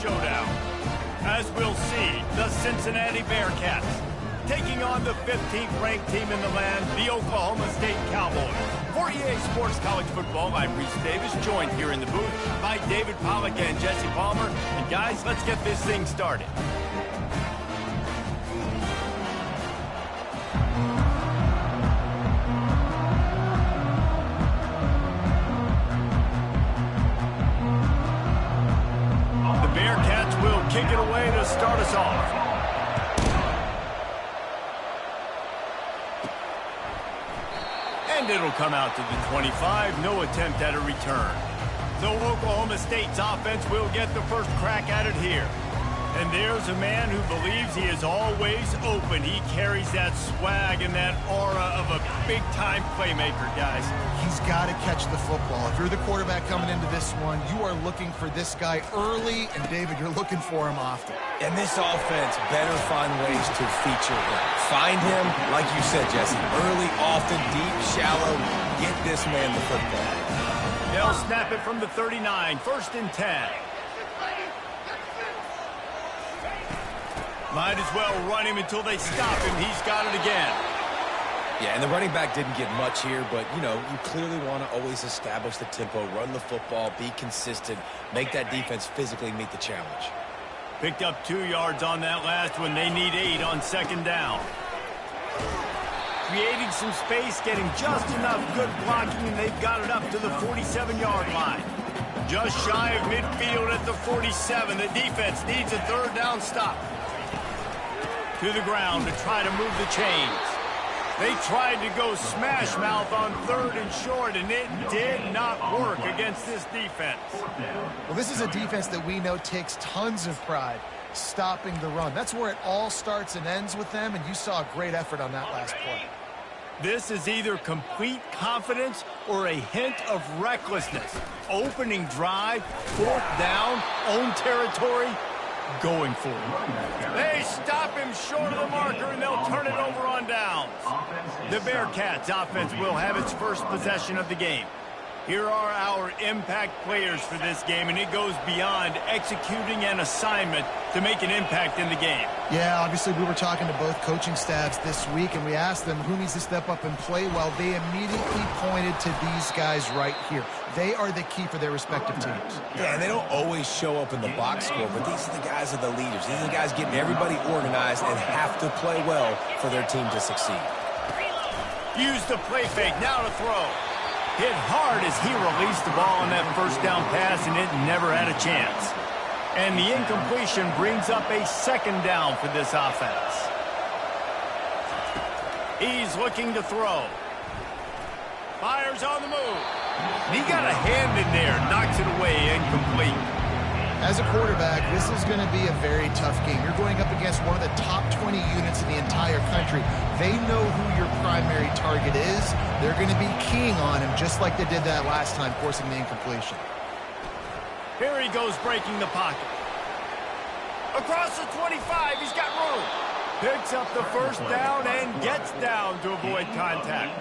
showdown. As we'll see, the Cincinnati Bearcats taking on the 15th ranked team in the land, the Oklahoma State Cowboys. For EA Sports College Football, I'm Reese Davis, joined here in the booth by David Pollack and Jesse Palmer. And guys, let's get this thing started. The Bearcats will kick it away to start us off. And it'll come out to the 25, no attempt at a return. So Oklahoma State's offense will get the first crack at it here. And there's a man who believes he is always open. He carries that swag and that aura of a big-time playmaker, guys. He's got to catch the football. If you're the quarterback coming into this one, you are looking for this guy early, and David, you're looking for him often. And this offense better find ways to feature him. Find him, like you said, Jesse, early, often, deep, shallow. Get this man the football. They'll snap it from the 39, 1st and 10. Might as well run him until they stop him. He's got it again. Yeah, and the running back didn't get much here, but, you know, you clearly want to always establish the tempo, run the football, be consistent, make that defense physically meet the challenge. Picked up 2 yards on that last one. They need 8 on 2nd down. Creating some space, getting just enough good blocking, and they've got it up to the 47-yard line. Just shy of midfield at the 47. The defense needs a 3rd down stop. To the ground to try to move the chains. They tried to go smash mouth on 3rd and short, and it did not work against this defense. Well, this is a defense that we know takes tons of pride stopping the run. That's where it all starts and ends with them, and you saw a great effort on that last play. This is either complete confidence or a hint of recklessness. Opening drive, 4th down, own territory, going for it. They stop him short of the marker, and they'll turn it over on downs. The Bearcats offense will have its first possession of the game. Here are our impact players for this game, and it goes beyond executing an assignment to make an impact in the game. Yeah, obviously we were talking to both coaching staffs this week, and we asked them who needs to step up and play well. They immediately pointed to these guys right here. They are the key for their respective teams. Yeah, and they don't always show up in the box score, but these are the guys that are the leaders. These are the guys getting everybody organized and have to play well for their team to succeed. Use the play fake, now to throw. Hit hard as he released the ball on that 1st down pass, and it never had a chance. And the incompletion brings up a 2nd down for this offense. He's looking to throw. Fires on the move. He got a hand in there, knocks it away, incomplete. As a quarterback, this is going to be a very tough game. You're going up against one of the top 20 units in the entire country. They know who your primary target is. They're going to be keying on him just like they did that last time, forcing the incompletion. Here he goes, breaking the pocket. Across the 25, he's got room. Picks up the 1st down and gets down to avoid contact.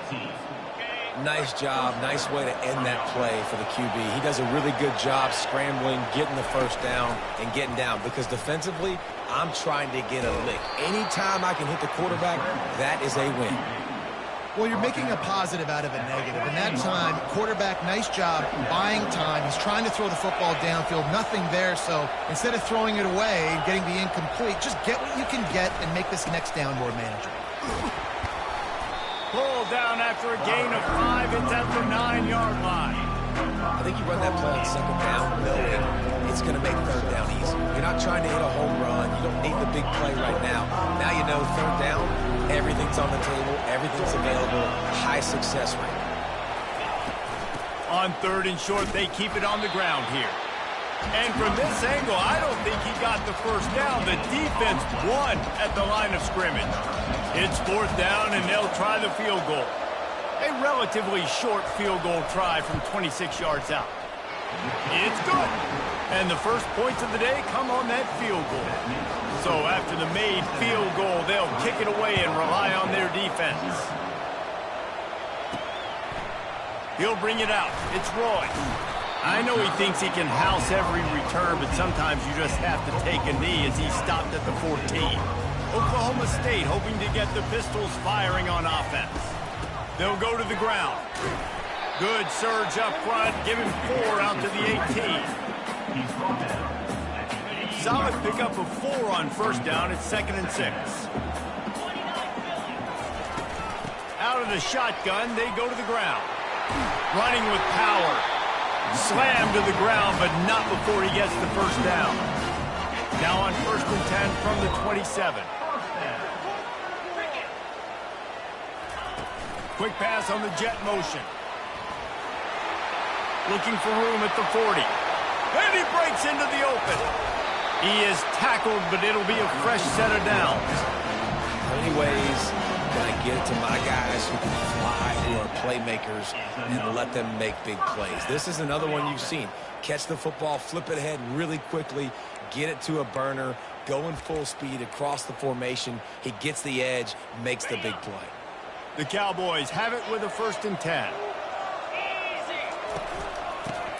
Nice job, nice way to end that play for the QB. He does a really good job scrambling, getting the 1st down, and getting down. Because defensively, I'm trying to get a lick. Anytime I can hit the quarterback, that is a win. Well, you're making a positive out of a negative. And that time, quarterback, nice job buying time. He's trying to throw the football downfield. Nothing there, so instead of throwing it away and getting the incomplete, just get what you can get and make this next down more manageable. Pull down after a gain of 5. It's at the 9-yard line. I think you run that play on 2nd down knowing it's going to make 3rd down easy. You're not trying to hit a home run. You don't need the big play right now. Now you know 3rd down, everything's on the table, everything's available, high success rate. On 3rd and short, they keep it on the ground here. And from this angle, I don't think he got the 1st down. The defense won at the line of scrimmage. It's 4th down, and they'll try the field goal. A relatively short field goal try from 26 yards out. It's good. And the first points of the day come on that field goal. So after the made field goal, they'll kick it away and rely on their defense. He'll bring it out. It's Roy. I know he thinks he can house every return, but sometimes you just have to take a knee as he stopped at the 14. Oklahoma State hoping to get the Pistols firing on offense. They'll go to the ground. Good surge up front, giving 4 out to the 18. Solid pickup of 4 on first down. It's 2nd and 6. Out of the shotgun, they go to the ground. Running with power. Slammed to the ground, but not before he gets the first down. Now on 1st and 10 from the 27. Quick pass on the jet motion. Looking for room at the 40. And he breaks into the open. He is tackled, but it'll be a fresh set of downs. How many ways can I get it to my guys who can fly, who are playmakers, and let them make big plays? This is another one you've seen. Catch the football, flip it ahead really quickly, get it to a burner, going full speed across the formation. He gets the edge, makes the big play. The Cowboys have it with a 1st and 10.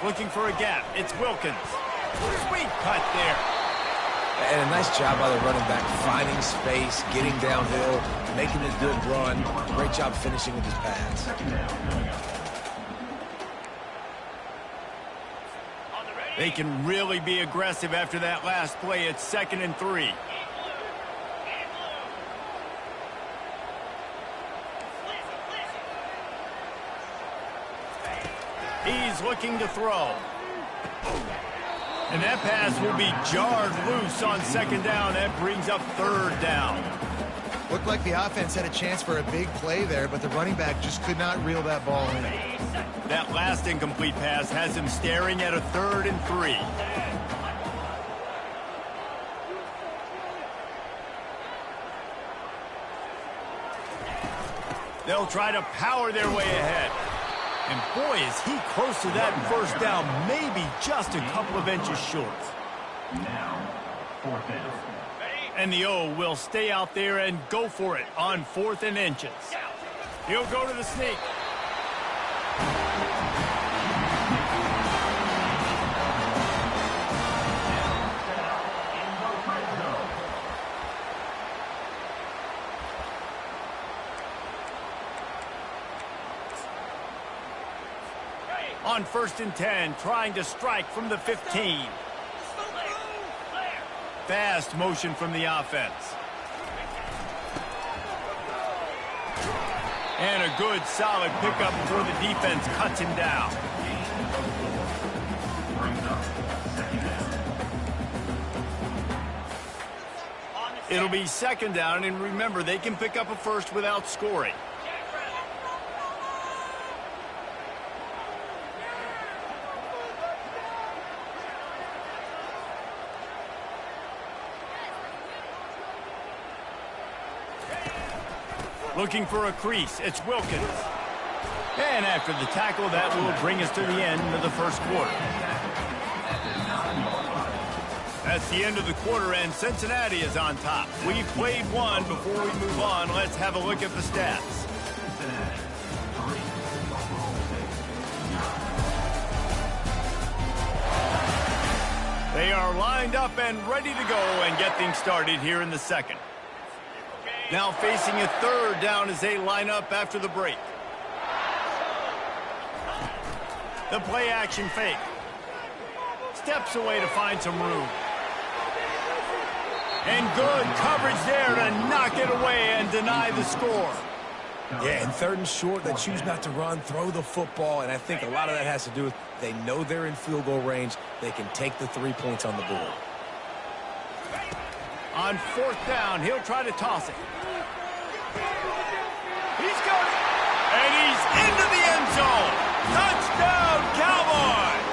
Looking for a gap. It's Wilkins. Sweet cut there. And a nice job by the running back, finding space, getting downhill, making a good run. Great job finishing with his pass. They can really be aggressive after that last play. It's 2nd and 3. He's looking to throw. And that pass will be jarred loose on 2nd down. That brings up 3rd down. Looked like the offense had a chance for a big play there, but the running back just could not reel that ball in. That last incomplete pass has him staring at a 3rd and 3. They'll try to power their way ahead. And boy, is he close to that first down, maybe just a couple of inches short. Now, 4th down. And the O will stay out there and go for it on 4th and inches. He'll go to the sneak. On 1st and 10, trying to strike from the 15. Fast motion from the offense. And a good, solid pickup before the defense cuts him down. It'll be 2nd down, and remember, they can pick up a first without scoring. Looking for a crease, it's Wilkins. And after the tackle, that will bring us to the end of the 1st quarter. That's the end of the quarter, and Cincinnati is on top. We've played one. Before we move on, let's have a look at the stats. They are lined up and ready to go and get things started here in the 2nd. Now facing a 3rd down as they line up after the break. The play action fake. Steps away to find some room. And good coverage there to knock it away and deny the score. Yeah, and 3rd and short, they choose not to run, throw the football, and I think a lot of that has to do with they know they're in field goal range. They can take the 3 points on the board. On 4th down, he'll try to toss it. He's got it. And he's into the end zone. Touchdown, Cowboys!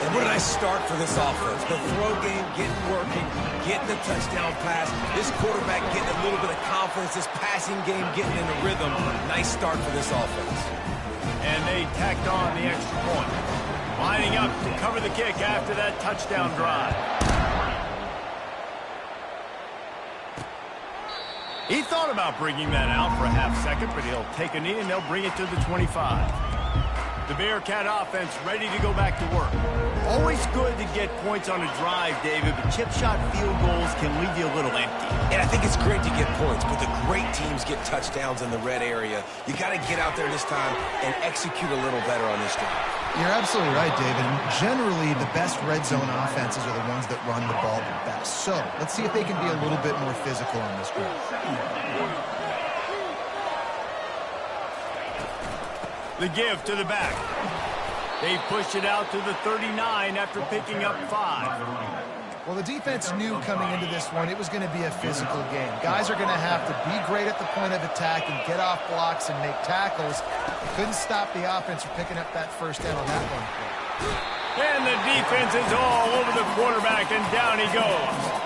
And what a nice start for this offense. The throw game getting working, getting the touchdown pass. This quarterback getting a little bit of confidence. This passing game getting in a rhythm. Nice start for this offense. And they tacked on the extra point. Lining up to cover the kick after that touchdown drive. He thought about bringing that out for a half second, but he'll take a knee and they'll bring it to the 25. The Bearcat offense ready to go back to work. Always good to get points on a drive, David, but chip shot field goals can leave you a little empty. And I think it's great to get points, but the great teams get touchdowns in the red area. You got to get out there this time and execute a little better on this drive. You're absolutely right, David. Generally, the best red zone offenses are the ones that run the ball the best. So let's see if they can be a little bit more physical on this drive. The give to the back. They push it out to the 39 after picking up 5. Well, the defense knew coming into this one it was going to be a physical game. Guys are going to have to be great at the point of attack and get off blocks and make tackles. Couldn't stop the offense from picking up that first down on that one play. And the defense is all over the quarterback, and down he goes.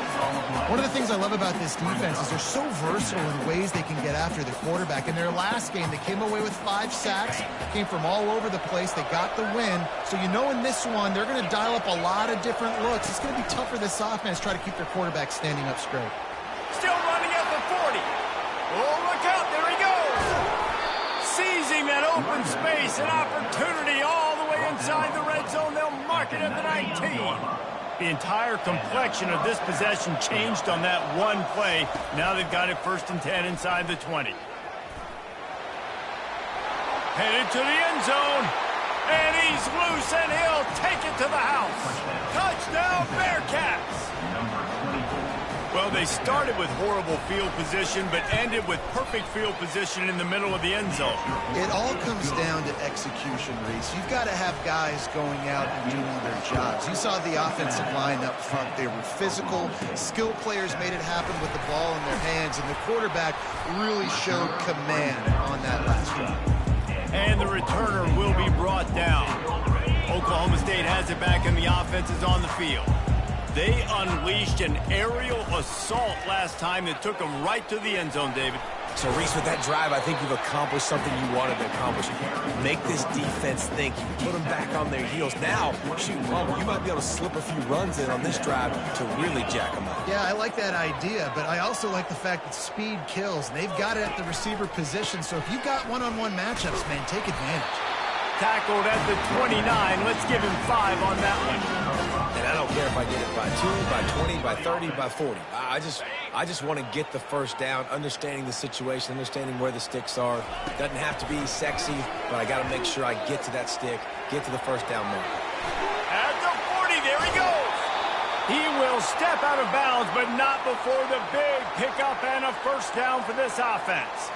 One of the things I love about this defense is they're so versatile in ways they can get after the quarterback. In their last game, they came away with 5 sacks, came from all over the place. They got the win. So you know in this one, they're going to dial up a lot of different looks. It's going to be tough for this offense to try to keep their quarterback standing up straight. Still running at the 40. Oh, look out. There he goes. Seizing that open space, an opportunity all the way inside the red zone. They'll mark it at the 19. The entire complexion of this possession changed on that one play. Now they've got it 1st and 10 inside the 20. Headed to the end zone. And he's loose, and he'll take it to the house. Touchdown, Bearcats! Well, they started with horrible field position, but ended with perfect field position in the middle of the end zone. It all comes down to execution, Reese. You've got to have guys going out and doing their jobs. You saw the offensive line up front. They were physical. Skilled players made it happen with the ball in their hands, and the quarterback really showed command on that last drive. And the returner will be brought down. Oklahoma State has it back, and the offense is on the field. They unleashed an aerial assault last time that took them right to the end zone, David. So, Reese, with that drive, I think you've accomplished something you wanted to accomplish. Make this defense think. You put them back on their heels. Now, shoot, you might be able to slip a few runs in on this drive to really jack them up. Yeah, I like that idea, but I also like the fact that speed kills. And they've got it at the receiver position, so if you've got one-on-one matchups, man, take advantage. Tackled at the 29. Let's give him 5 on that one. And I don't care if I get it by 2, by 20, by 30, by 40. I just want to get the first down, understanding the situation, understanding where the sticks are. Doesn't have to be sexy, but I got to make sure I get to that stick, get to the first down mark. At the 40, there he goes. He will step out of bounds, but not before the big pickup and a first down for this offense.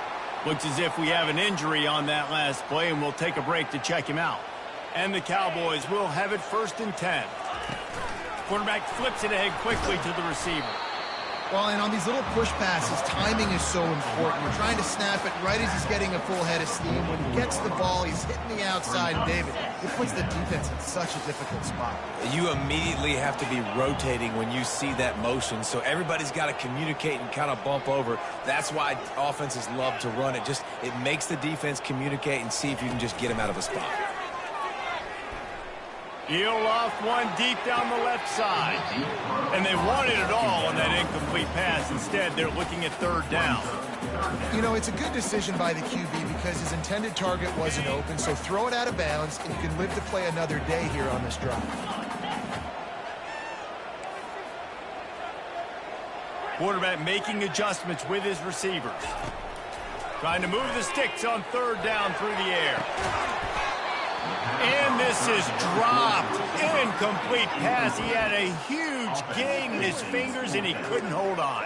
Looks as if we have an injury on that last play, and we'll take a break to check him out. And the Cowboys will have it 1st and 10. Quarterback flips it ahead quickly to the receiver. Well, and on these little push passes, timing is so important. You're trying to snap it right as he's getting a full head of steam. When he gets the ball, he's hitting the outside, David. It puts the defense in such a difficult spot. You immediately have to be rotating when you see that motion, so everybody's got to communicate and kind of bump over. That's why offenses love to run it. It makes the defense communicate and see if you can just get him out of a spot. He'll off one deep down the left side. And they wanted it all on that incomplete pass. Instead, they're looking at 3rd down. You know, it's a good decision by the QB because his intended target wasn't open, so throw it out of bounds, and you can live to play another day here on this drive. Quarterback making adjustments with his receivers. Trying to move the sticks on 3rd down through the air. And this is dropped. Incomplete pass. He had a huge gain in his fingers, and he couldn't hold on.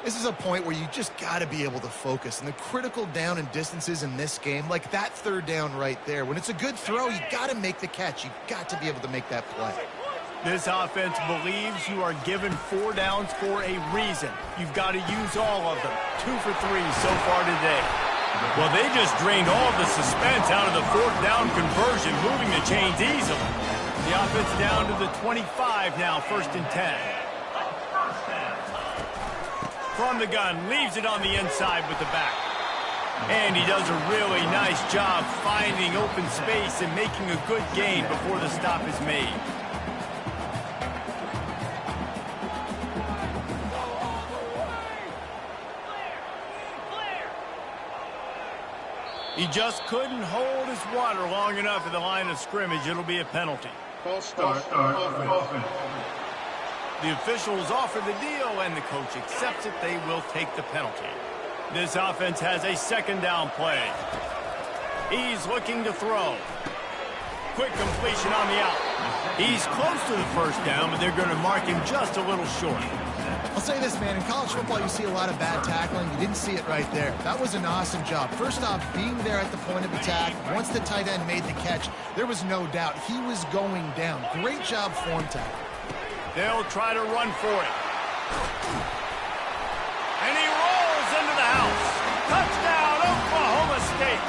This is a point where you just got to be able to focus. And the critical down and distances in this game, like that 3rd down right there, when it's a good throw, you got to make the catch. You've got to be able to make that play. This offense believes you are given 4 downs for a reason. You've got to use all of them. 2 for 3 so far today. Well, they just drained all the suspense out of the 4th down conversion, moving the chains easily. The offense down to the 25 now, 1st and 10. From the gun, leaves it on the inside with the back. And he does a really nice job finding open space and making a good gain before the stop is made. He just couldn't hold his water long enough at the line of scrimmage. It'll be a penalty. False start. Offense. The officials offer the deal, and the coach accepts it. They will take the penalty. This offense has a second down play. He's looking to throw. Quick completion on the out. He's close to the first down, but they're going to mark him just a little short. I'll say this, man. In college football, you see a lot of bad tackling. You didn't see it right there. That was an awesome job. First off, being there at the point of attack. Once the tight end made the catch, there was no doubt he was going down. Great job form tackle. They'll try to run for it. And he rolls into the house. Touchdown, Oklahoma State.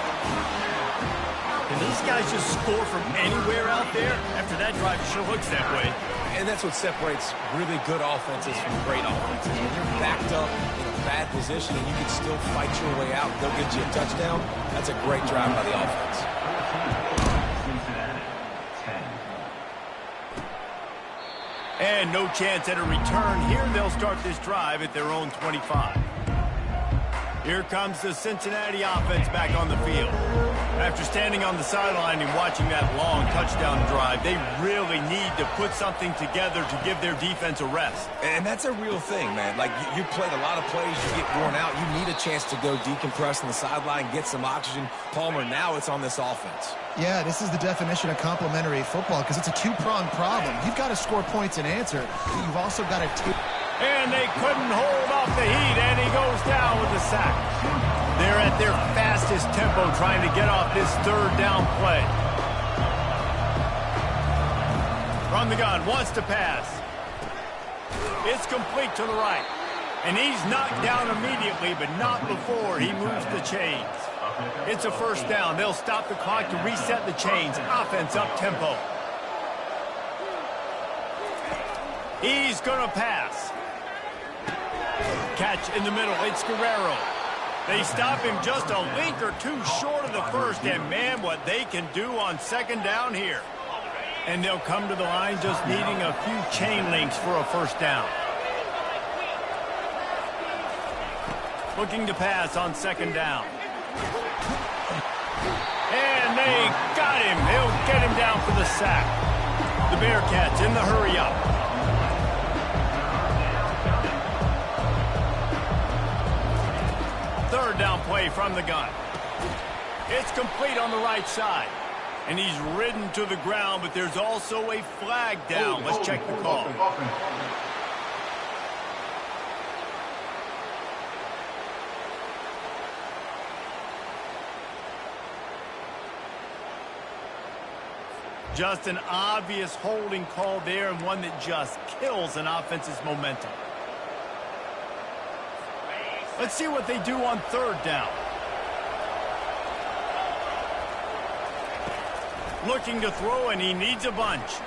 Can these guys just score from anywhere out there? After that drive, it sure looks that way. And that's what separates really good offenses from great offenses. When you're backed up in a bad position and you can still fight your way out and go get you a touchdown, that's a great drive by the offense. Cincinnati, 10. And no chance at a return here. They'll start this drive at their own 25. Here comes the Cincinnati offense back on the field. After standing on the sideline and watching that long touchdown drive, they really need to put something together to give their defense a rest. And that's a real thing, man. Like, you played a lot of plays, you get worn out. You need a chance to go decompress on the sideline, get some oxygen. Palmer, now it's on this offense. Yeah, this is the definition of complementary football because it's a two-pronged problem. You've got to score points and answer, but you've also got to take... And they couldn't hold off the heat, and he goes down with the sack. They're at their fastest tempo trying to get off this third down play. From the gun, wants to pass. It's complete to the right. And he's knocked down immediately, but not before he moves the chains. It's a first down. They'll stop the clock to reset the chains. Offense up tempo. He's going to pass. Catch in the middle. It's Guerrero. They stop him just a link or two short of the first, and man, what they can do on second down here. And they'll come to the line just needing a few chain links for a first down. Looking to pass on second down. And they got him. They'll get him down for the sack. The Bearcats in the hurry up. Third down play from the gun. It's complete on the right side. And he's ridden to the ground, but there's also a flag down. Let's check the call. Just an obvious holding call there, and one that just kills an offense's momentum. Let's see what they do on third down. Looking to throw, and he needs a bunch.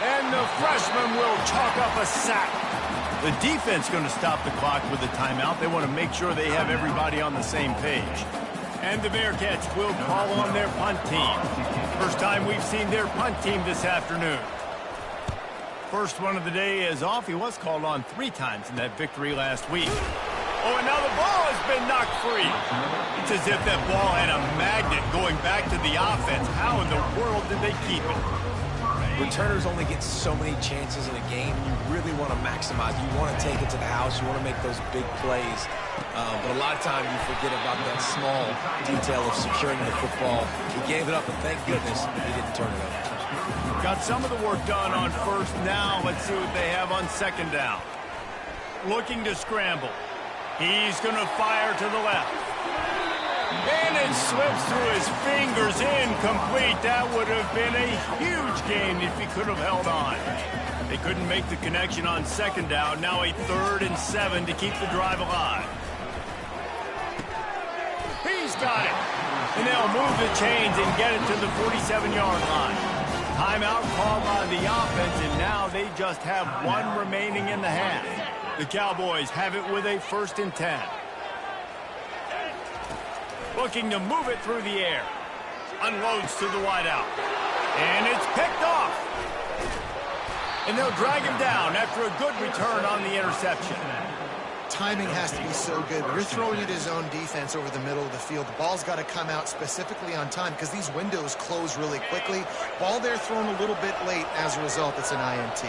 And the freshman will chalk up a sack. The defense going to stop the clock with a timeout. They want to make sure they have everybody on the same page. And the Bearcats will call on their punt team. First time we've seen their punt team this afternoon. First one of the day is off. He was called on 3 times in that victory last week. Oh, and now the ball has been knocked free. It's as if that ball had a magnet going back to the offense. How in the world did they keep it? Returners only get so many chances in a game. You really want to maximize. You want to take it to the house. You want to make those big plays. But a lot of times you forget about that small detail of securing the football. He gave it up, but thank goodness he didn't turn it over. Got some of the work done on first. Now let's see what they have on second down. Looking to scramble. He's going to fire to the left. And it slips through his fingers, incomplete. That would have been a huge gain if he could have held on. They couldn't make the connection on second down. Now a 3rd and 7 to keep the drive alive. He's got it. And they'll move the chains and get it to the 47-yard line. Timeout called by the offense, and now they just have 1 remaining in the half. The Cowboys have it with a 1st and 10. Looking to move it through the air. Unloads to the wideout. And it's picked off. And they'll drag him down after a good return on the interception. timing has to be so good. When you're throwing at his own defense over the middle of the field, the ball's got to come out specifically on time because these windows close really quickly. Ball there thrown a little bit late. As a result, it's an INT.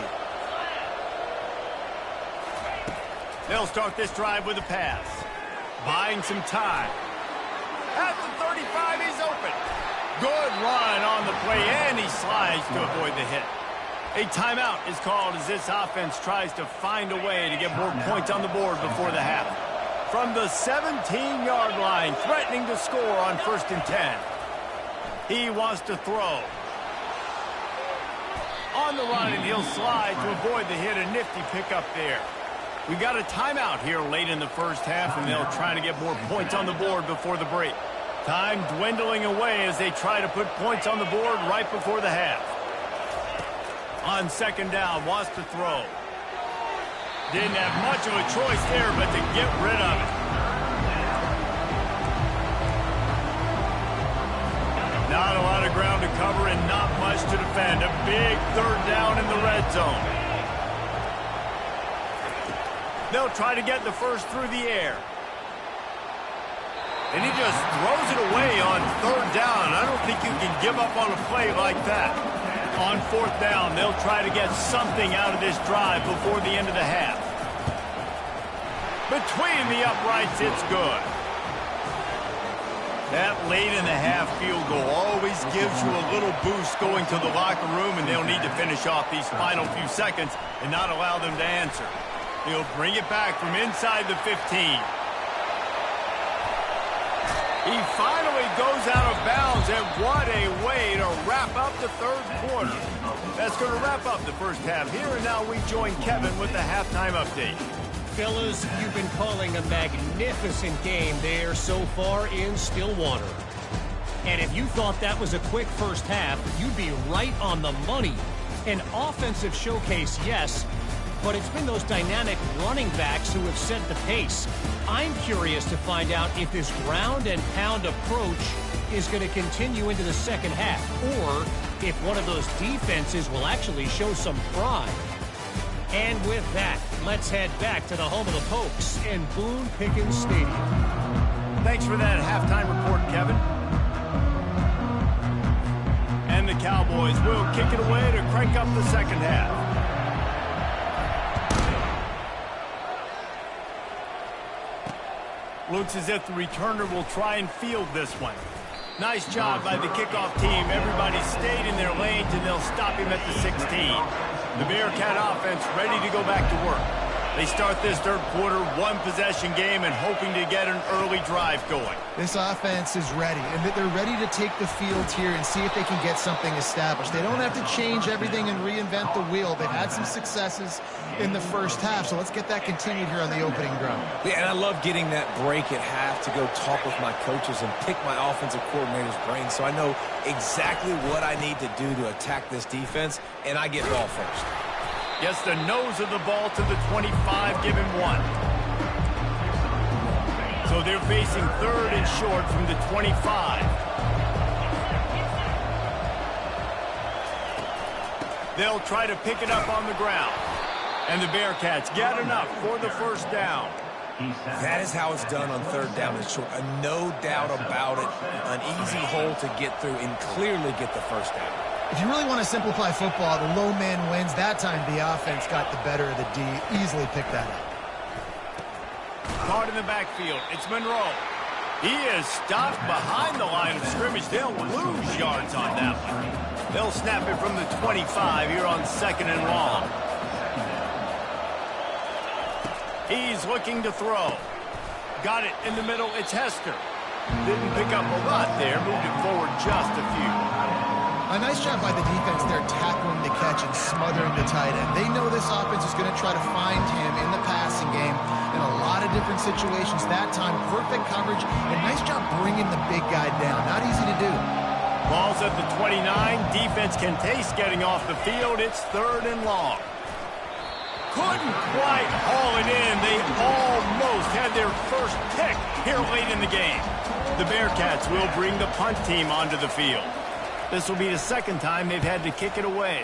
They'll start this drive with a pass. Buying some time. At the 35, he's open. Good run on the play, and he slides to avoid the hit. A timeout is called as this offense tries to find a way to get more points on the board before the half. From the 17-yard line, threatening to score on 1st and 10. He wants to throw. On the run, and he'll slide to avoid the hit. A nifty pickup there. We got a timeout here late in the first half, and they'll try to get more points on the board before the break. Time dwindling away as they try to put points on the board right before the half. On 2nd down, wants to throw. Didn't have much of a choice there, but to get rid of it. Not a lot of ground to cover and not much to defend. A big 3rd down in the red zone. They'll try to get the first through the air. And he just throws it away on 3rd down. I don't think you can give up on a play like that. On 4th down, they'll try to get something out of this drive before the end of the half. Between the uprights, it's good. That late in the half field goal always gives you a little boost going to the locker room, and they'll need to finish off these final few seconds and not allow them to answer. He'll bring it back from inside the 15. He finally goes out of bounds, and what a way to wrap up the 3rd quarter. That's going to wrap up the first half here, and now we join Kevin with the halftime update. Fellas, you've been calling a magnificent game there so far in Stillwater. And if you thought that was a quick first half, you'd be right on the money. An offensive showcase, yes, but it's been those dynamic running backs who have set the pace. I'm curious to find out if this ground and pound approach is going to continue into the second half, or if one of those defenses will actually show some pride. And with that, let's head back to the home of the Pokes in Boone Pickens Stadium. Thanks for that halftime report, Kevin. And the Cowboys will kick it away to crank up the second half. Looks as if the returner will try and field this one. Nice job by the kickoff team. Everybody stayed in their lanes, and they'll stop him at the 16. The Bearcat offense ready to go back to work. They start this 3rd quarter, 1-possession game, and hoping to get an early drive going. This offense is ready, and they're ready to take the field here and see if they can get something established. They don't have to change everything and reinvent the wheel. They've had some successes in the first half, so let's get that continued here on the opening drive. Yeah, and I love getting that break at half to go talk with my coaches and pick my offensive coordinator's brain so I know exactly what I need to do to attack this defense, and I get ball first. Gets the nose of the ball to the 25, give him 1. So they're facing 3rd and short from the 25. They'll try to pick it up on the ground. And the Bearcats get enough for the 1st down. That is how it's done on 3rd down and short. No doubt about it. An easy hole to get through and clearly get the 1st down. If you really want to simplify football, the low man wins. That time the offense got the better of the D. Easily picked that up. Caught in the backfield. It's Monroe. He is stopped behind the line of scrimmage. They'll lose yards on that one. They'll snap it from the 25 here on 2nd and long. He's looking to throw. Got it in the middle. It's Hester. Didn't pick up a lot there. Moved it forward just a few. A nice job by the defense there, tackling the catch and smothering the tight end. They know this offense is going to try to find him in the passing game in a lot of different situations. That time, perfect coverage, and nice job bringing the big guy down. Not easy to do. Ball's at the 29. Defense can taste getting off the field. It's 3rd and long. Couldn't quite haul it in. They almost had their first pick here late in the game. The Bearcats will bring the punt team onto the field. This will be the 2nd time they've had to kick it away.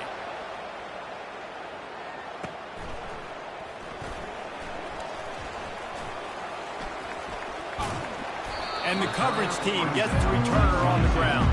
And the coverage team gets the returner on the ground.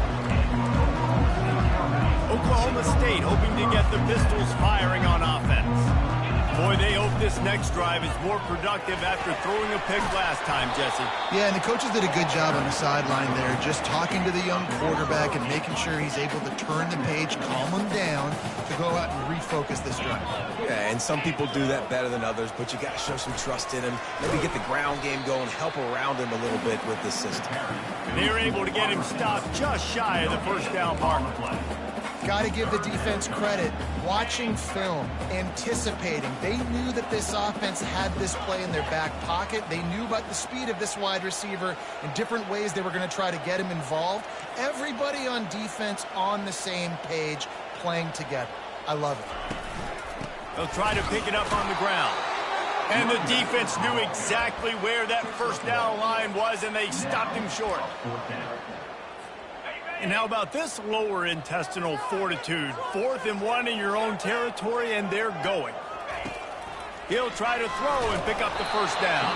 Oklahoma State hoping to get the Pistols firing on offense. Boy, they hope this next drive is more productive after throwing a pick last time, Jesse. Yeah, and the coaches did a good job on the sideline there, just talking to the young quarterback and making sure he's able to turn the page, calm him down, to go out and refocus this drive. Yeah, and some people do that better than others, but you got to show some trust in him. Maybe get the ground game going, help around him a little bit with this system. They're able to get him stopped just shy of the first down mark play. Got to give the defense credit. Watching film, anticipating. They knew that this offense had this play in their back pocket. They knew about the speed of this wide receiver and different ways they were going to try to get him involved. Everybody on defense on the same page, playing together. I love it. They'll try to pick it up on the ground. And the defense knew exactly where that first down line was, and they stopped him short. And how about this lower intestinal fortitude? 4th and 1 in your own territory, and they're going. He'll try to throw and pick up the first down.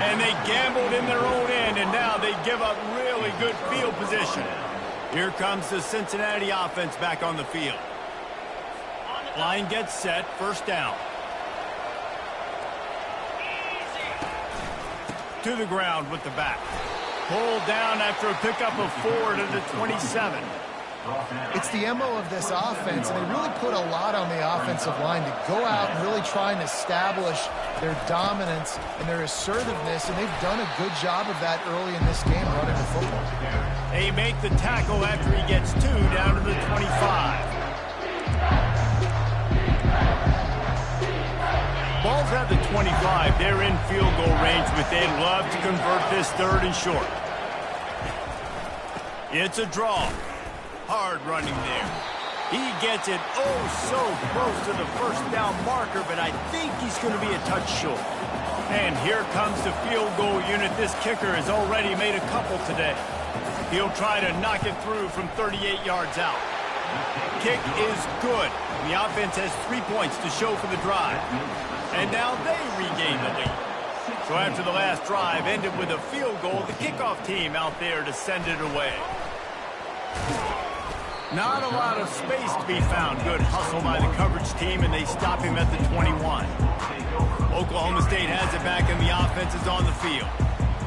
And they gambled in their own end, and now they give up really good field position. Here comes the Cincinnati offense back on the field. Line gets set, first down. To the ground with the back. Pulled down after a pickup of 4 to the 27. It's the MO of this offense, and they really put a lot on the offensive line to go out and really try and establish their dominance and their assertiveness, and they've done a good job of that early in this game running the football. They make the tackle after he gets 2 down to the 25. Ball's at the 25. They're in field goal range, but they'd love to convert this 3rd and short. It's a draw. Hard running there. He gets it so close to the first down marker, but I think he's going to be a touch short. And here comes the field goal unit. This kicker has already made a couple today. He'll try to knock it through from 38 yards out. Kick is good. The offense has 3 points to show for the drive. And now they regain the lead. So after the last drive ended with a field goal, the kickoff team out there to send it away. Not a lot of space to be found. Good hustle by the coverage team, and they stop him at the 21. Oklahoma State has it back, and the offense is on the field.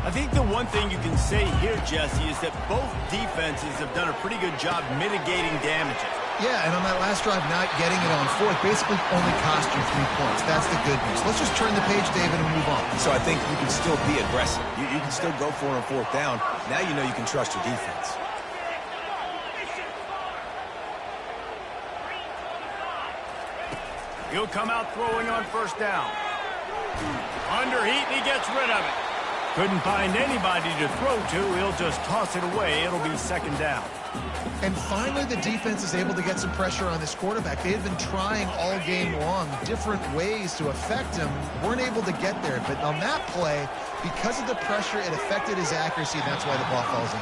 I think the one thing you can say here, Jesse, is that both defenses have done a pretty good job mitigating damages. Yeah, and on that last drive, not getting it on 4th basically only cost you 3 points. That's the good news. Let's just turn the page, David, and move on. So I think you can still be aggressive. You can still go for it on 4th down. Now you know you can trust your defense. He'll come out throwing on first down. Under heat, and he gets rid of it. Couldn't find anybody to throw to. He'll just toss it away. It'll be 2nd down. And finally, the defense is able to get some pressure on this quarterback. They had been trying all game long different ways to affect him. Weren't able to get there. But on that play, because of the pressure, it affected his accuracy. And that's why the ball falls in.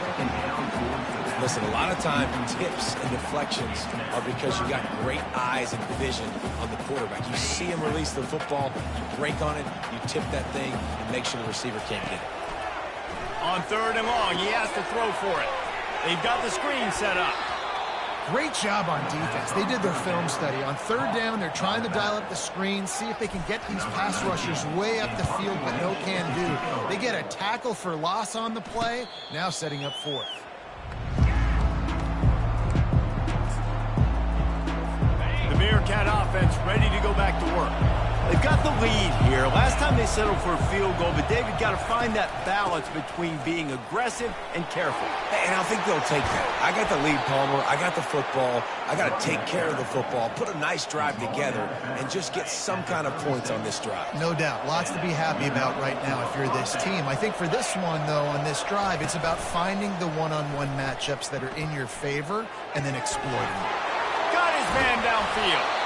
Listen, a lot of time, tips and deflections are because you got great eyes and vision on the quarterback. You see him release the football, you break on it, you tip that thing, and make sure the receiver can't get it. On 3rd and long, he has to throw for it. They've got the screen set up. Great job on defense. They did their film study. On 3rd down, they're trying to dial up the screen, see if they can get these pass rushers way up the field, but no can do. They get a tackle for loss on the play, now setting up 4th. The Bearcat offense ready to go back to work. They've got the lead here. Last time they settled for a field goal, but David got to find that balance between being aggressive and careful. And I think they'll take that. I got the lead, Palmer. I got the football. I got to take care of the football, put a nice drive together, and just get some kind of points on this drive. No doubt. Lots to be happy about right now if you're this team. I think for this one, though, on this drive, it's about finding the one-on-one matchups that are in your favor and then exploiting them. Got his man downfield.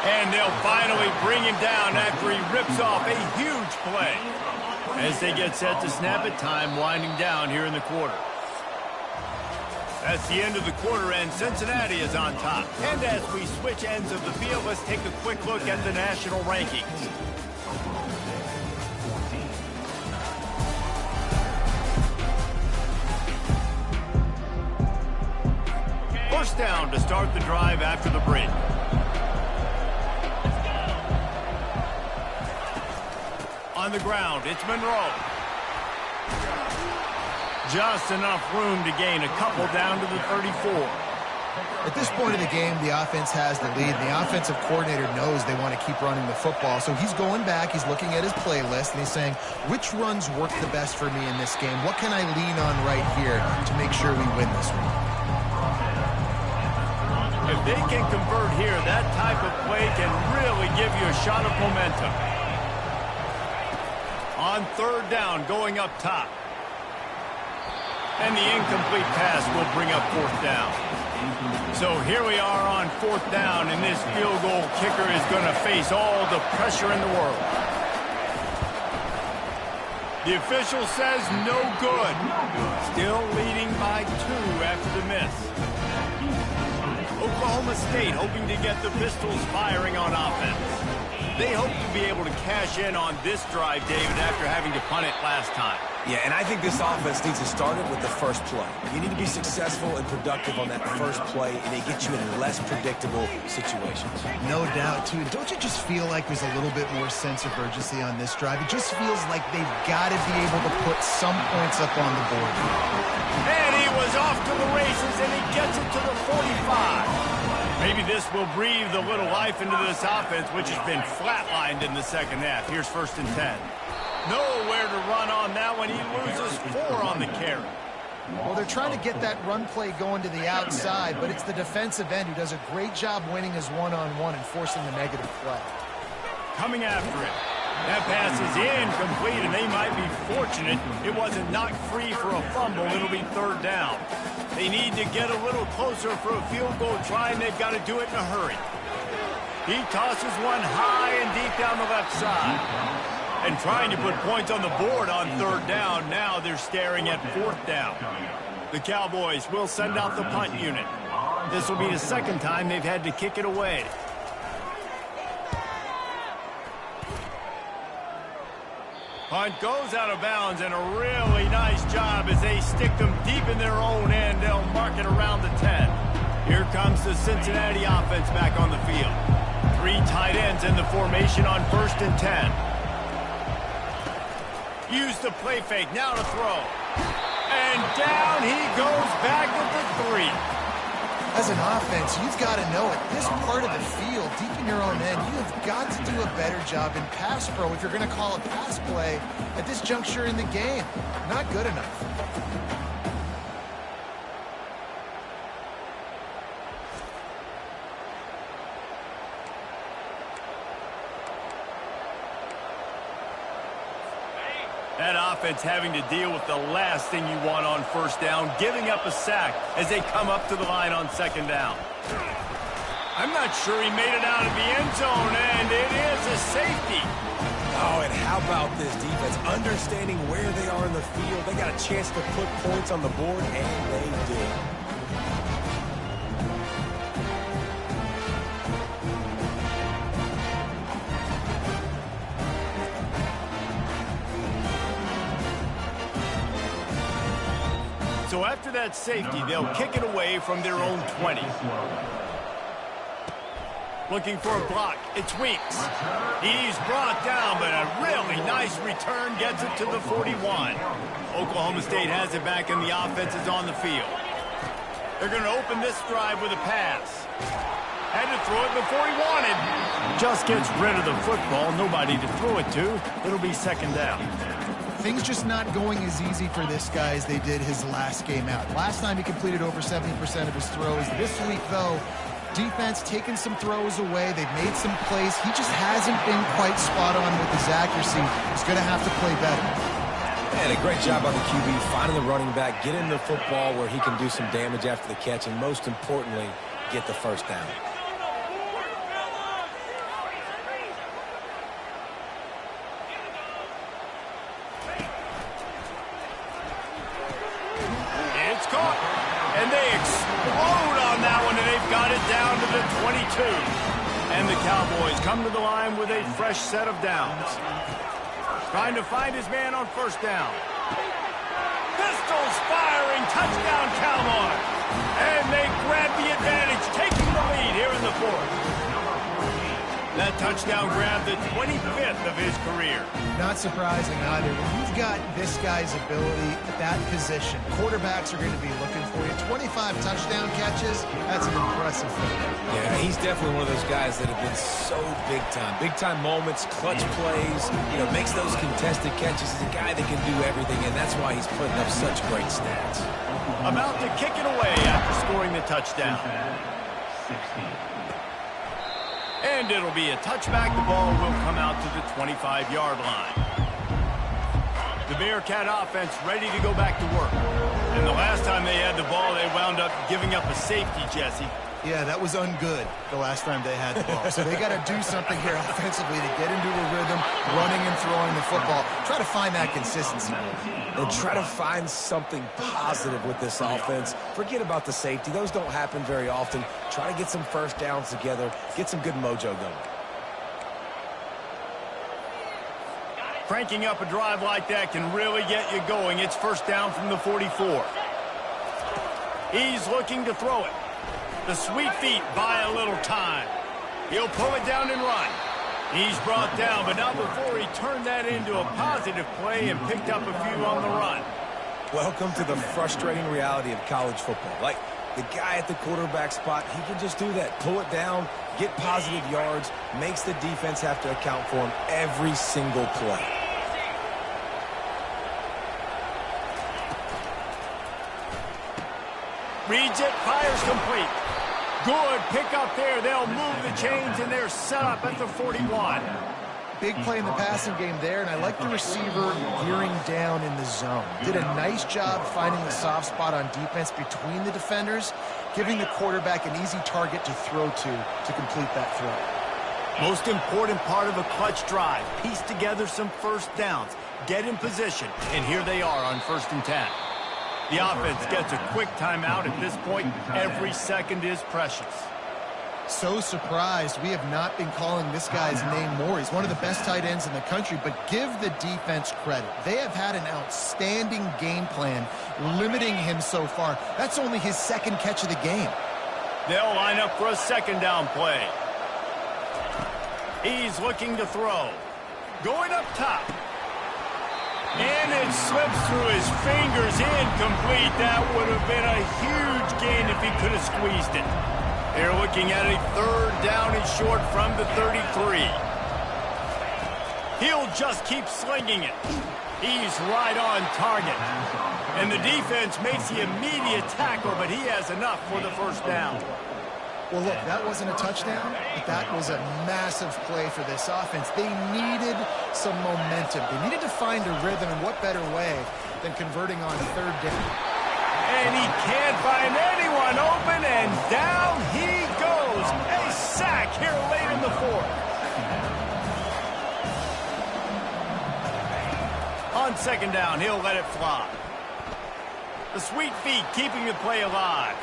And they'll finally bring him down after he rips off a huge play. As they get set to snap it, time winding down here in the quarter. That's the end of the quarter, and Cincinnati is on top. And as we switch ends of the field, let's take a quick look at the national rankings. First down to start the drive after the break. On the ground, it's Monroe. Just enough room to gain a couple down to the 34. At this point of the game, the offense has the lead. The offensive coordinator knows they want to keep running the football. So he's going back, he's looking at his playlist, and he's saying, which runs work the best for me in this game? What can I lean on right here to make sure we win this one? If they can convert here, that type of play can really give you a shot of momentum. On third down, going up top. And the incomplete pass will bring up fourth down. So here we are on fourth down, and this field goal kicker is going to face all the pressure in the world. The official says no good. Still leading by 2 after the miss. Oklahoma State hoping to get the Pistols firing on offense. They hope to be able to cash in on this drive, David, after having to punt it last time. Yeah, and I think this offense needs to start it with the first play. You need to be successful and productive on that first play, and they get you in less predictable situations. No doubt, too. Don't you just feel like there's a little bit more sense of urgency on this drive? It just feels like they've got to be able to put some points up on the board. And he was off to the races, and he gets it to the 45. Maybe this will breathe a little life into this offense, which has been flatlined in the second half. Here's 1st and 10. Nowhere to run on that one. He loses 4 on the carry. Well, they're trying to get that run play going to the outside, but it's the defensive end who does a great job winning his one-on-one and forcing the negative play. Coming after it. That pass is incomplete, and they might be fortunate it wasn't knocked free for a fumble. It'll be third down. They need to get a little closer for a field goal try, and they've got to do it in a hurry. He tosses one high and deep down the left side. And trying to put points on the board on third down. Now they're staring at fourth down. The Cowboys will send out the punt unit. This will be the second time they've had to kick it away. Punt goes out of bounds, and a really nice job as they stick them deep in their own end. They'll mark it around the 10. Here comes the Cincinnati offense back on the field. 3 tight ends in the formation on 1st and 10. Use the play fake, now to throw. And down he goes back at the 3. As an offense, you've got to know at this part of the field, deep in your own end, you have got to do a better job in pass pro if you're going to call a pass play at this juncture in the game. Not good enough. That offense having to deal with the last thing you want on first down, giving up a sack as they come up to the line on second down. I'm not sure he made it out of the end zone, and it is a safety. Oh, and how about this defense? Understanding where they are in the field. They got a chance to put points on the board, and they did. So after that safety, they'll kick it away from their own 20. Looking for a block. It's Weeks. He's brought down, but a really nice return gets it to the 41. Oklahoma State has it back, and the offense is on the field. They're going to open this drive with a pass. Had to throw it before he wanted. Just gets rid of the football. Nobody to throw it to. It'll be second down. Things just not going as easy for this guy as they did his last game out. Last time he completed over 70% of his throws. This week, though, defense taking some throws away. They've made some plays. He just hasn't been quite spot on with his accuracy. He's going to have to play better. And a great job by the QB, finding the running back, getting the football where he can do some damage after the catch, and most importantly, get the first down. It's caught. And they explode on that one, and they've got it down to the 22. And the Cowboys come to the line with a fresh set of downs. Trying to find his man on first down. Pistols firing, touchdown Cowboys. And they grab the advantage, taking the lead here in the fourth. That touchdown grabbed the 25th of his career. Not surprising either. When you've got this guy's ability at that position, quarterbacks are going to be looking for you. 25 touchdown catches, that's an impressive thing. Yeah, he's definitely one of those guys that have been so big time. Big time moments, clutch plays, makes those contested catches. He's a guy that can do everything, and that's why he's putting up such great stats. About to kick it away after scoring the touchdown. 16. And it'll be a touchback. The ball will come out to the 25-yard line. The Bearcat offense ready to go back to work. And the last time they had the ball, they wound up giving up a safety, Jesse. Yeah, that was ungood the last time they had the ball. So they got to do something here offensively to get into a rhythm, running and throwing the football. Try to find that consistency. And try to find something positive with this offense. Forget about the safety. Those don't happen very often. Try to get some first downs together. Get some good mojo going. Cranking up a drive like that can really get you going. It's first down from the 44. He's looking to throw it. The sweet feet buy a little time. He'll pull it down and run. He's brought down, but not before he turned that into a positive play and picked up a few on the run. Welcome to the frustrating reality of college football. Like, the guy at the quarterback spot, he can just do that. Pull it down, get positive yards, makes the defense have to account for him every single play. Reads it, fires complete. Good pick up there. They'll move the chains, and they're set up at the 41. Big play in the passing game there, and I like the receiver gearing down in the zone. Did a nice job finding the soft spot on defense between the defenders, giving the quarterback an easy target to throw to complete that throw. Most important part of a clutch drive. Piece together some first downs. Get in position, and here they are on 1st and 10. The offense gets a quick timeout at this point. Every second is precious. So surprised we have not been calling this guy's name more. He's one of the best tight ends in the country, but give the defense credit. They have had an outstanding game plan limiting him so far. That's only his second catch of the game. They'll line up for a second down play. He's looking to throw. Going up top. And it slips through his fingers, incomplete. That would have been a huge gain if he could have squeezed it. They're looking at a 3rd down and short from the 33. He'll just keep slinging it. He's right on target. And the defense makes the immediate tackle, but he has enough for the first down. Well, look, that wasn't a touchdown, but that was a massive play for this offense. They needed some momentum. They needed to find a rhythm, and what better way than converting on 3rd down. And he can't find anyone open, and down he goes. A sack here late in the 4th. On 2nd down, he'll let it fly. The sweet feet keeping the play alive.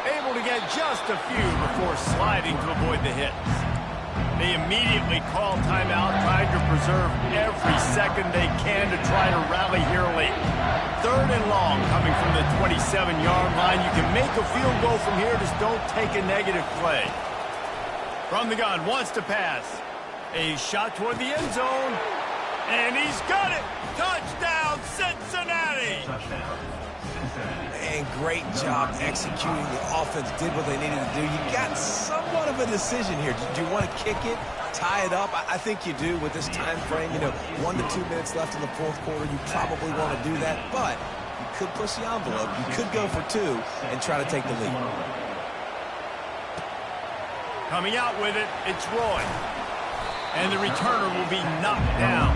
Able to get just a few before sliding to avoid the hits. They immediately call timeout, trying to preserve every second they can to try to rally here late. 3rd and long coming from the 27-yard line. You can make a field goal from here, just don't take a negative play. From the gun, wants to pass. A shot toward the end zone. And he's got it! Touchdown, Cincinnati! Touchdown. And great job executing. The offense did what they needed to do. You got somewhat of a decision here. Do you want to kick it, tie it up? I think you do with this time frame. 1 to 2 minutes left in the 4th quarter. You probably want to do that, but you could push the envelope. You could go for 2 and try to take the lead. Coming out with it, it's Roy. And the returner will be knocked down.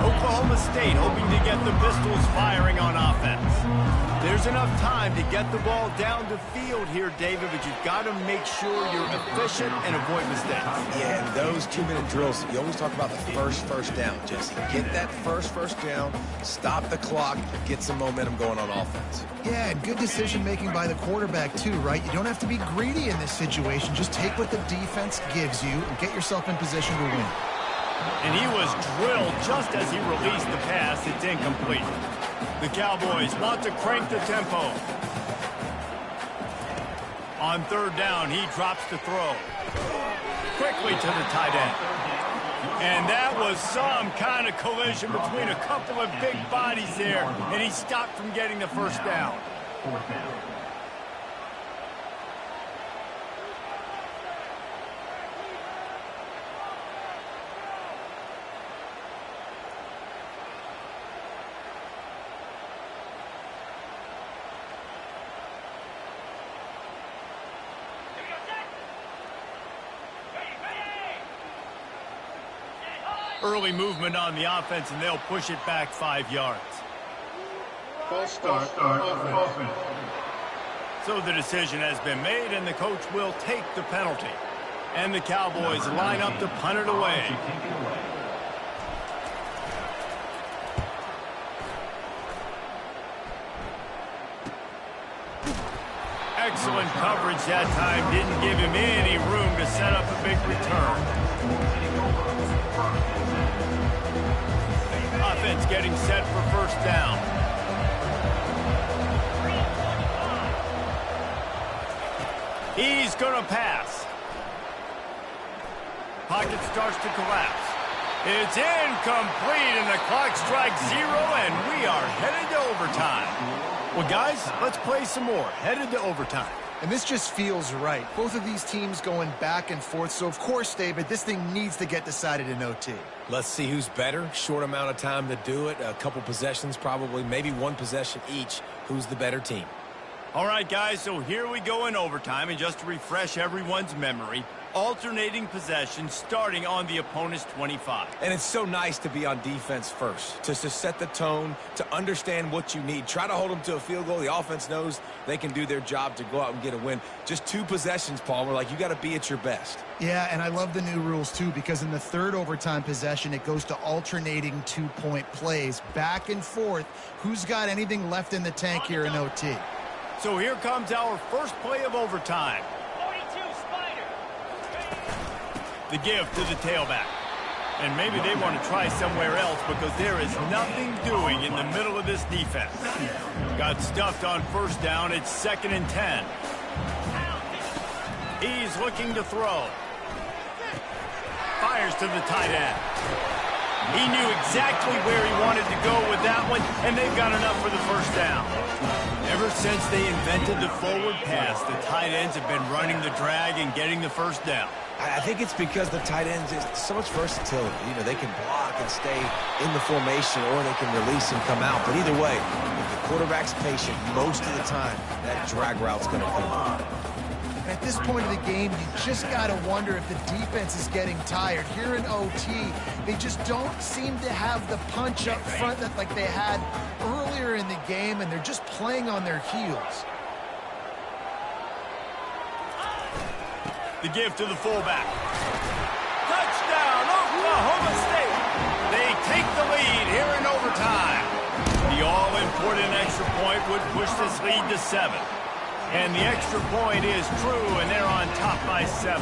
Oklahoma State hoping to get the Pistols firing on offense. There's enough time to get the ball down the field here, David, but you've got to make sure you're efficient and avoid mistakes. Yeah, and those 2-minute drills, you always talk about the first down, Jesse. Get that first down, stop the clock, get some momentum going on offense. Yeah, and good decision-making by the quarterback, too, right? You don't have to be greedy in this situation. Just take what the defense gives you and get yourself in position to win. And he was drilled just as he released the pass. It's incomplete. The Cowboys want to crank the tempo. On third down, he drops to throw. Quickly to the tight end. And that was some kind of collision between a couple of big bodies there, and he stopped from getting the first down. Fourth down. Early movement on the offense, and they'll push it back 5 yards. False start offense. So the decision has been made, and the coach will take the penalty. And the Cowboys line up to punt it away. Excellent coverage that time. Didn't give him any room to set up a big return. Offense getting set for first down. He's going to pass. Pocket starts to collapse. It's incomplete, and the clock strikes 0, and we are headed to overtime. Well, guys, let's play some more. Headed to overtime. And this just feels right. Both of these teams going back and forth. So, of course, David, this thing needs to get decided in OT. Let's see who's better. Short amount of time to do it. A couple possessions probably, maybe one possession each. Who's the better team? All right, guys, so here we go in overtime. And just to refresh everyone's memory, alternating possession starting on the opponent's 25. And it's so nice to be on defense first, to set the tone, to understand what you need. Try to hold them to a field goal. The offense knows they can do their job to go out and get a win. Just 2 possessions, Paul. We're like, you got to be at your best. Yeah, and I love the new rules, too, because in the third overtime possession, it goes to alternating 2-point plays, back and forth. Who's got anything left in the tank here in OT? So here comes our first play of overtime. The give to the tailback. And maybe they want to try somewhere else because there is nothing doing in the middle of this defense. Got stuffed on first down. It's 2nd and 10. He's looking to throw. Fires to the tight end. He knew exactly where he wanted to go with that one, and they've got enough for the first down. Ever since they invented the forward pass, the tight ends have been running the drag and getting the first down. I think it's because the tight ends is so much versatility. You know, they can block and stay in the formation, or they can release and come out. But either way, if the quarterback's patient, most of the time, that drag route's going to come. At this point of the game, you just got to wonder if the defense is getting tired. Here in OT, they just don't seem to have the punch up front that like they had earlier in the game, and they're just playing on their heels. The give to the fullback. Touchdown, Oklahoma State. They take the lead here in overtime. The all-important extra point would push this lead to 7. And the extra point is true, and they're on top by 7.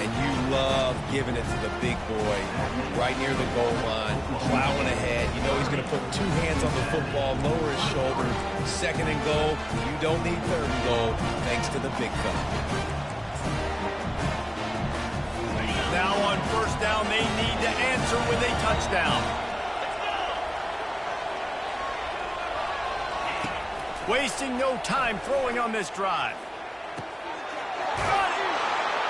And you love giving it to the big boy right near the goal line, plowing ahead. You know he's going to put 2 hands on the football, lower his shoulder. 2nd and goal. You don't need 3rd and goal, thanks to the big fella. Now on first down, they need to answer with a touchdown. Wasting no time throwing on this drive.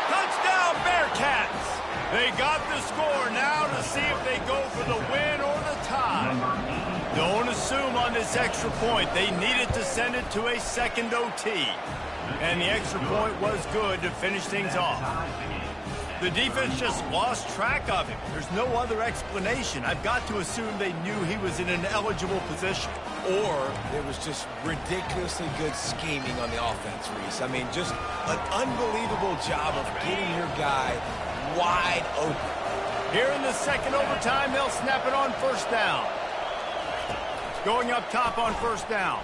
Touchdown, Bearcats! They got the score. Now to see if they go for the win or the tie. Don't assume on this extra point. They needed to send it to a 2nd OT. And the extra point was good to finish things off. The defense just lost track of him. There's no other explanation. I've got to assume they knew he was in an eligible position. Or there was just ridiculously good scheming on the offense, Reese. I mean, just an unbelievable job of getting your guy wide open. Here in the 2nd overtime, they'll snap it on first down. Going up top on first down.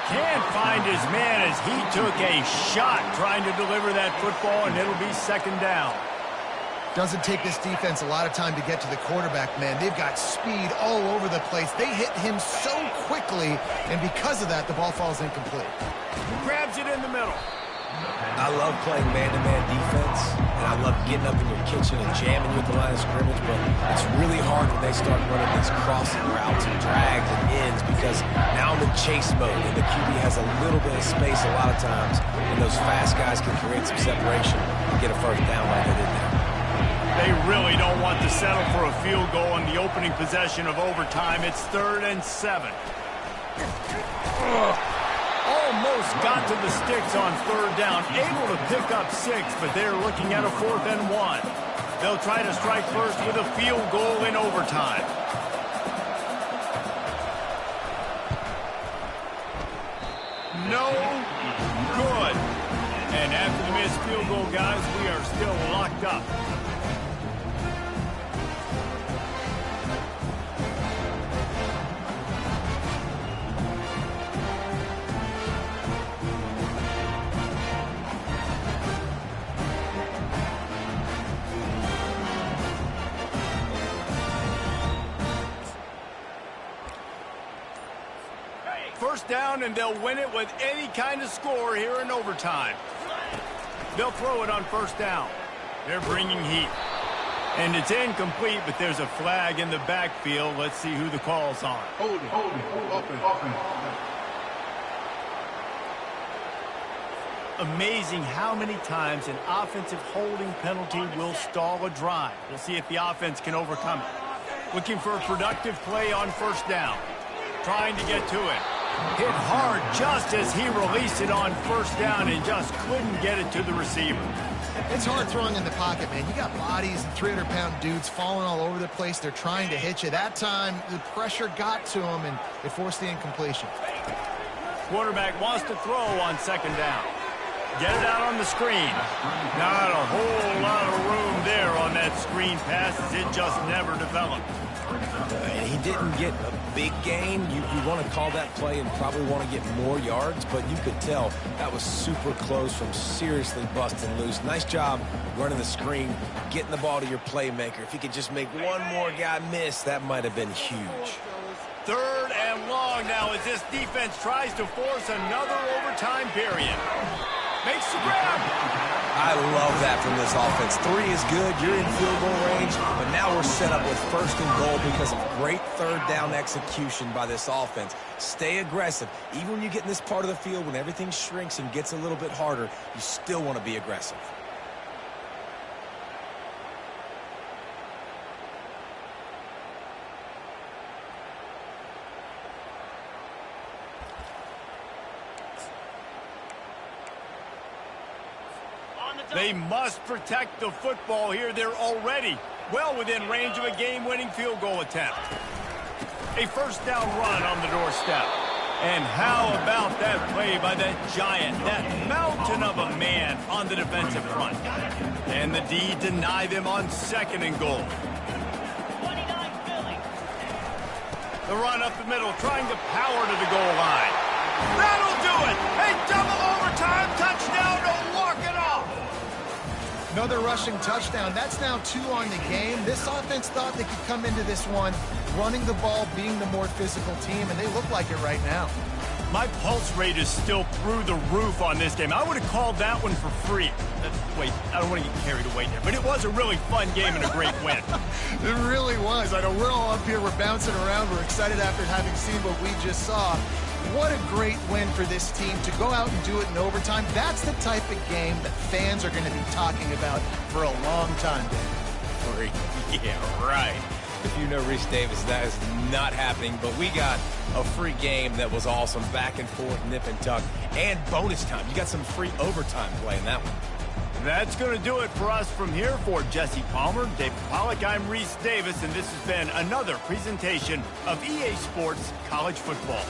Can't find his man as he took a shot trying to deliver that football, and it'll be 2nd down. Doesn't take this defense a lot of time to get to the quarterback, man. They've got speed all over the place. They hit him so quickly, and because of that, the ball falls incomplete. Grabs it in the middle. I love playing man-to-man defense, and I love getting up in your kitchen and jamming you at the line of scrimmage, but it's really hard when they start running these crossing routes and drags and ends because now I'm in chase mode, and the QB has a little bit of space a lot of times, and those fast guys can create some separation and get a first down like they did there. They really don't want to settle for a field goal on the opening possession of overtime. It's 3rd and 7. Almost got to the sticks on 3rd down. Able to pick up 6, but they're looking at a 4th and 1. They'll try to strike first with a field goal in overtime. No good. And after the missed field goal, guys, we are still locked up. First down, and they'll win it with any kind of score here in overtime. They'll throw it on 1st down. They're bringing heat. And it's incomplete, but there's a flag in the backfield. Let's see who the call's on. Hold it. Offense. Amazing how many times an offensive holding penalty will stall a drive. We'll see if the offense can overcome it. Looking for a productive play on 1st down. Trying to get to it. Hit hard just as he released it on 1st down and just couldn't get it to the receiver. It's hard throwing in the pocket, man. You got bodies and 300-pound dudes falling all over the place. They're trying to hit you. That time, the pressure got to him, and it forced the incompletion. Quarterback wants to throw on 2nd down. Get it out on the screen. Not a whole lot of room there on that screen pass as it just never developed. And he didn't get a big gain. You want to call that play and probably want to get more yards, but you could tell that was super close from seriously busting loose. Nice job running the screen, getting the ball to your playmaker. If he could just make one more guy miss, that might have been huge. 3rd and long now as this defense tries to force another overtime period. Makes the grab. I love that from this offense. 3 is good. You're in field goal range, but now we're set up with 1st and goal because of great 3rd down execution by this offense. Stay aggressive. Even when you get in this part of the field, when everything shrinks and gets a little bit harder, you still want to be aggressive. They must protect the football here. They're already well within range of a game-winning field goal attempt. A 1st down run on the doorstep. And how about that play by that giant, that mountain of a man on the defensive front? And the D deny them on 2nd and goal. The run up the middle, trying to power to the goal line. That'll do it! A double overtime touchdown to walk it off! Another rushing touchdown. That's now 2 on the game. This offense thought they could come into this one running the ball, being the more physical team, and they look like it right now. My pulse rate is still through the roof on this game. I would have called that one for free. Wait, I don't want to get carried away there, but it was a really fun game and a great win. It really was. I know we're all up here, we're bouncing around, we're excited after having seen what we just saw. What a great win for this team to go out and do it in overtime. That's the type of game that fans are going to be talking about for a long time, Dave. Yeah, right. If you know Reese Davis, that is not happening, but we got a free game that was awesome, back and forth, nip and tuck, and bonus time. You got some free overtime play in that one. That's going to do it for us from here. For Jesse Palmer, David Pollack, I'm Reese Davis, and this has been another presentation of EA Sports College Football.